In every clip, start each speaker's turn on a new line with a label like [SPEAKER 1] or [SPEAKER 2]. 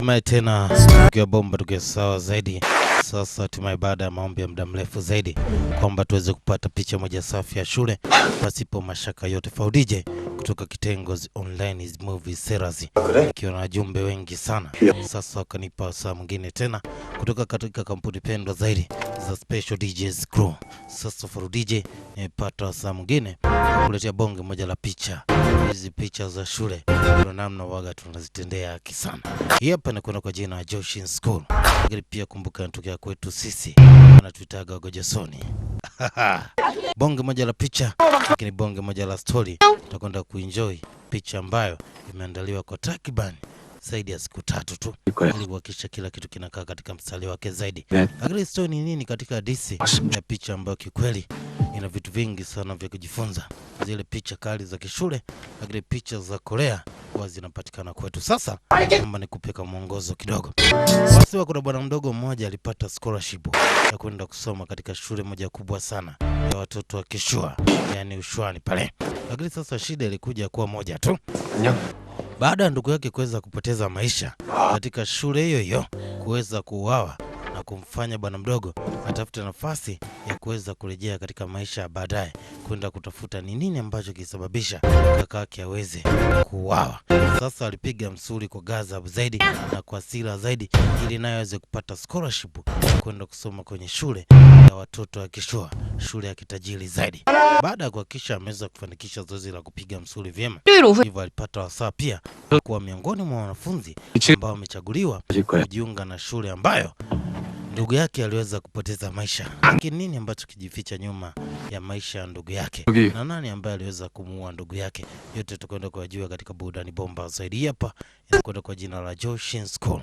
[SPEAKER 1] Tumai tena tukiwa bomba tukiwa sawa zaidi. Sasa tumai baada ya maombi ya muda mrefu zaidi kwamba tuweze kupata picha moja safi ya shule pasipo mashaka yote. FauDJ kutoka kitengo online movie series ikiwa na jumbe wengi sana. Sasa wakanipa saa mwingine tena kutoka katika kampuni pendwa zaidi za Special DJs Crew. Sasa FauDJ nimepata saa mwingine kuletea bonge moja la picha. Hizi picha za shule kuna namna waga tunazitendea haki sana. Hii hapa ni kwa jina la Joshin School. Lakini pia kumbuka natokea kwetu sisi wanatuitaga Gojosoni. Bonge moja la picha, lakini bonge moja la story. Tutakwenda kuenjoy picha ambayo imeandaliwa kwa takriban zaidi ya siku 3 tu ili kuhakikisha kila kitu kinakaa katika mstari wake zaidi. Lakini story ni nini katika hadithi ya picha ambayo kikweli ina vitu vingi sana vya kujifunza. Zile picha kali za kishule, lakini picha za Korea huwa zinapatikana kwetu. Sasa naomba nikupeka mwongozo kidogo. Basi kuna bwana mdogo mmoja alipata scholarship ya kwenda kusoma katika shule moja kubwa sana ya watoto wa kishua, yani ushwani pale. Lakini sasa shida ilikuja kuwa moja tu. Baada ya ndugu yake kuweza kupoteza maisha katika shule hiyo hiyo, kuweza kuuawa na kumfanya bwana mdogo atafute nafasi ya kuweza kurejea katika maisha baadaye, kwenda kutafuta ni nini ambacho kisababisha kaka yake aweze kuuawa. Sasa alipiga msuri kwa gaza zaidi na kwa hasira zaidi ili naye aweze kupata scholarship kwenda kusoma kwenye shule ya watoto wa kishua, shule ya kitajiri zaidi. Baada ya kuhakikisha ameweza kufanikisha zoezi la kupiga msuri vyema, hivyo alipata wasaa pia kuwa miongoni mwa wanafunzi ambao wamechaguliwa kujiunga na shule ambayo ndugu yake aliweza kupoteza maisha. Lakini nini ambacho kijificha nyuma ya maisha ya ndugu yake? Na nani ambaye aliweza kumuua ndugu yake? Yote tutakwenda kujua katika burudani bomba zaidi. Hapa inakwenda kwa jina la Joshin School.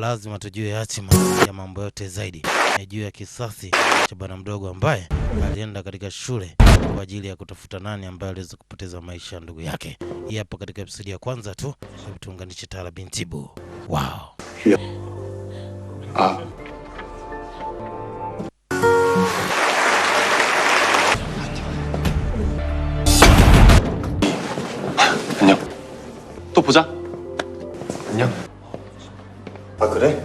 [SPEAKER 1] Lazima tujue hatima ya mambo yote zaidi. Na juu ya kisasi cha bwana mdogo ambaye alienda katika shule kwa ajili ya kutafuta nani ambaye aliweza kupoteza maisha ya ndugu yake. Hii hapa katika episode ya kwanza tu. Hebu tuunganishe Tala Bintibu. Wow.
[SPEAKER 2] 또 보자. 안녕. 그래?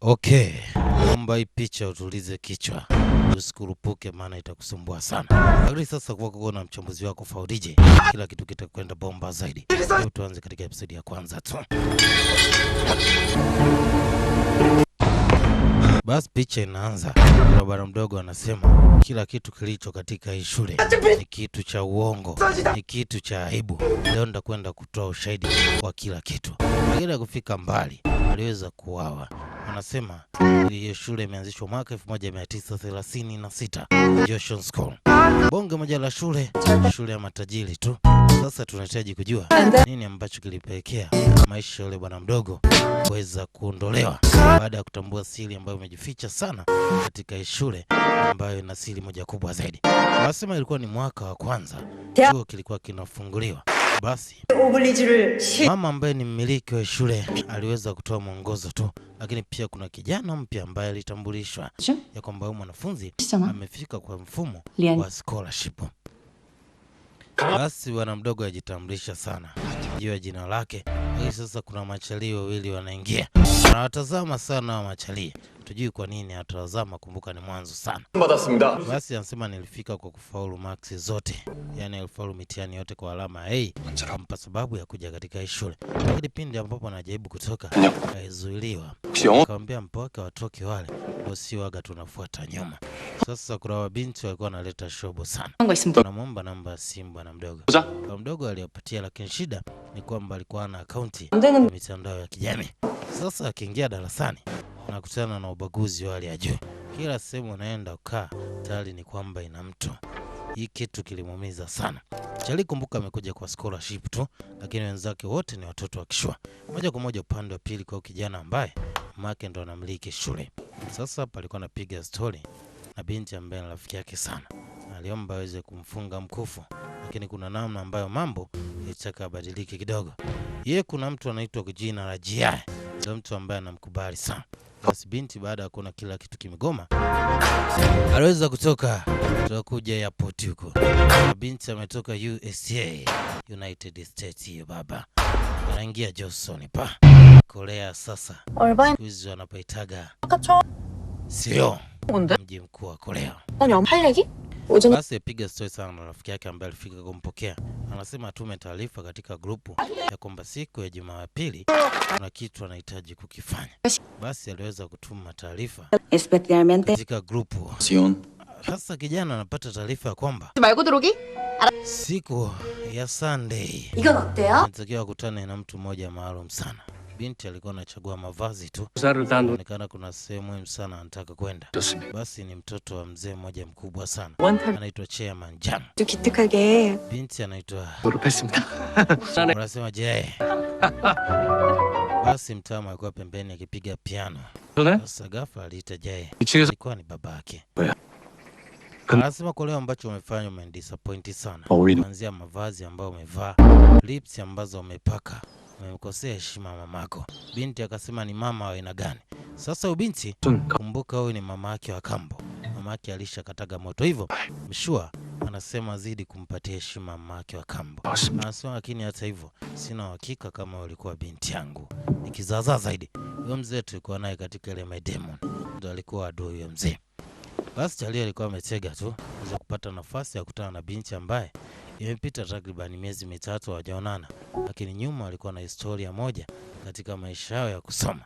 [SPEAKER 1] Okay. Naomba hii picha utulize kichwa. Usikurupuke maana itakusumbua sana. Lakini sasa kwa kuona mchambuzi wako FauDJ, kila kitu kitakwenda bomba zaidi. Leo tuanze katika episode ya kwanza tu. Basi picha inaanza. Bwana mdogo anasema kila kitu kilicho katika hii shule ni kitu cha uongo, ni kitu cha aibu. Leo ndakwenda kutoa ushahidi wa kila kitu. Baada ya kufika mbali, aliweza kuuawa. Anasema hiyo shule imeanzishwa mwaka 1936, Joshin School. Bonge moja la shule ya matajiri tu. Sasa tunahitaji kujua nini ambacho kilipelekea maisha yule bwana mdogo kuweza kuondolewa baada ya kutambua siri ambayo imejificha sana katika shule ambayo ina siri moja kubwa zaidi. Wanasema ilikuwa ni mwaka wa kwanza chuo kilikuwa kinafunguliwa. Basi mama ambaye ni mmiliki wa shule aliweza kutoa mwongozo tu, lakini pia kuna kijana mpya ambaye alitambulishwa ya kwamba huyu mwanafunzi amefika kwa mfumo wa scholarship. Basi bwana mdogo ajitambulisha sana juu ya jina lake. Hii sasa kuna machalii wawili wanaingia. Wanawatazama sana wa machalii. Tujui kwa nini atawazama, kumbuka ni mwanzo sana. Basi anasema nilifika kwa kufaulu marks zote. Yani alifaulu mitihani yote kwa alama A. Kampa sababu ya kuja katika shule. Lakini pindi ambapo anajaribu kutoka alizuiliwa. Akamwambia mpoke watoke wale, bosi waga tunafuata nyuma. Sasa kuna wabinti walikuwa wanaleta shobo sana. Tunamwomba namba ya simu bwana mdogo. Bwana mdogo aliyopatia, lakini shida ni kwamba alikuwa na akaunti ya mitandao ya kijamii. Sasa akiingia darasani nakutana na ubaguzi wa hali ya juu. Kila sehemu unaenda ukaa tayari ni kwamba ina mtu. Hii kitu kilimuumiza sana. Chali kumbuka amekuja kwa scholarship tu, lakini wenzake wote ni watoto wa kishua. Moja kwa moja upande wa pili kwa kijana ambaye mamake ndo anamiliki shule. Sasa palikuwa anapiga story na binti ambaye ni rafiki yake sana. Aliomba aweze kumfunga mkufu, lakini kuna namna ambayo mambo ilitaka badilike kidogo. Yeye kuna mtu anaitwa kwa jina la Jia, ndio mtu ambaye anamkubali sana. Basi binti baada ya kuona kila kitu kimegoma, aliweza kutoka kuja airport huko. Binti ametoka USA, United States hiyo baba. Anaingia Johnson pa. Korea sasa.
[SPEAKER 3] 얼마인
[SPEAKER 1] Kuzi wanapoitaga
[SPEAKER 3] 아까 처음
[SPEAKER 1] sio
[SPEAKER 3] 건데?
[SPEAKER 1] mji mkuu wa Korea.
[SPEAKER 3] 아니 할 얘기? 오전
[SPEAKER 1] Basi piga story sana na rafiki yake ambaye alifika kumpokea. Anasema atume taarifa katika grupu ya kwamba siku ya Jumapili kuna kitu anahitaji kukifanya. Basi aliweza kutuma taarifa
[SPEAKER 3] especialmente
[SPEAKER 1] katika grupu.
[SPEAKER 2] 지온.
[SPEAKER 1] Sasa kijana anapata taarifa ya kwamba
[SPEAKER 3] 말고 들어오기?
[SPEAKER 1] siku ya Sunday
[SPEAKER 3] 이건 어때요?
[SPEAKER 1] anatakiwa kukutana na mtu mmoja maalum sana. Binti alikuwa anachagua mavazi tu. Inaonekana kuna sehemu muhimu sana anataka kwenda. Basi ni mtoto wa mzee mmoja mkubwa sana. Anaitwa Chairman Jang.
[SPEAKER 3] 좀 기특하게
[SPEAKER 1] Binti anaitwa
[SPEAKER 2] 졸업했습니다.
[SPEAKER 1] unasema je? Basi mtamu alikuwa pembeni akipiga piano. Sasa ghafla aliita Jae. Ilikuwa ni babake. Anasema kwa leo ambacho umefanya umenidisappoint sana. Kuanzia mavazi ambayo umevaa, lips ambazo umepaka, umemkosea heshima mamako. Binti akasema ni mama wa aina gani? Sasa ubinti, kumbuka huyu ni mama yake wa kambo. Mama yake alishakataga moto hivyo. Mshua anasema zidi kumpatia heshima mama yake wa kambo. Anasema lakini hata hivyo sina uhakika kama ulikuwa binti yangu. Nikizaza zaidi. Huyo mzee tulikuwa naye katika ile My Demon. Ndio alikuwa adui huyo mzee. Basi Charlie alikuwa ametega tu ili kupata nafasi ya kukutana na binti ambaye imepita takriban miezi mitatu hawajaonana, lakini nyuma alikuwa na historia moja katika maisha yao ya kusoma.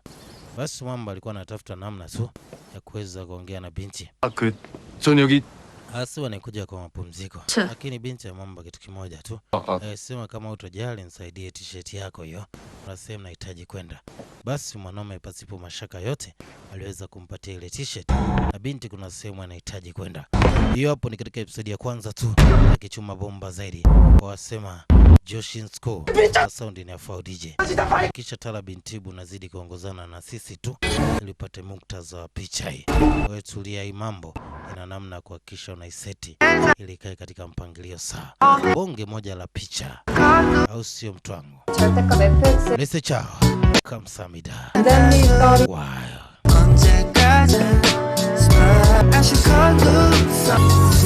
[SPEAKER 1] Basi mwamba alikuwa anatafuta namna tu ya kuweza kuongea na binti.
[SPEAKER 2] 전 여기
[SPEAKER 1] Hasi wanakuja kwa mapumziko. Lakini binti ya mwamba kitu kimoja tu. Sema kama utojali nisaidie t-shirt yako hiyo. Unasema nahitaji kwenda. Basi mwanaume pasipo mashaka yote aliweza kumpatia ile t-shirt. Na binti kuna sehemu anahitaji kwenda. Hiyo hapo ni katika episode ya kwanza tu. Akichuma bomba zaidi. Wasema Joshin School. Sound ni afao DJ. Kisha Tala Bintibu nazidi kuongozana na sisi tu. Ili upate muktadha wa picha hii. Wewe tulia hii mambo. Ina namna kuhakikisha unaiseti ili ikae katika mpangilio sawa. Bonge moja la picha. Au sio mtu wangu?
[SPEAKER 3] 절대값 FX
[SPEAKER 1] Lese chao. Kamsamida. Wow.
[SPEAKER 4] 언제까지 I should call you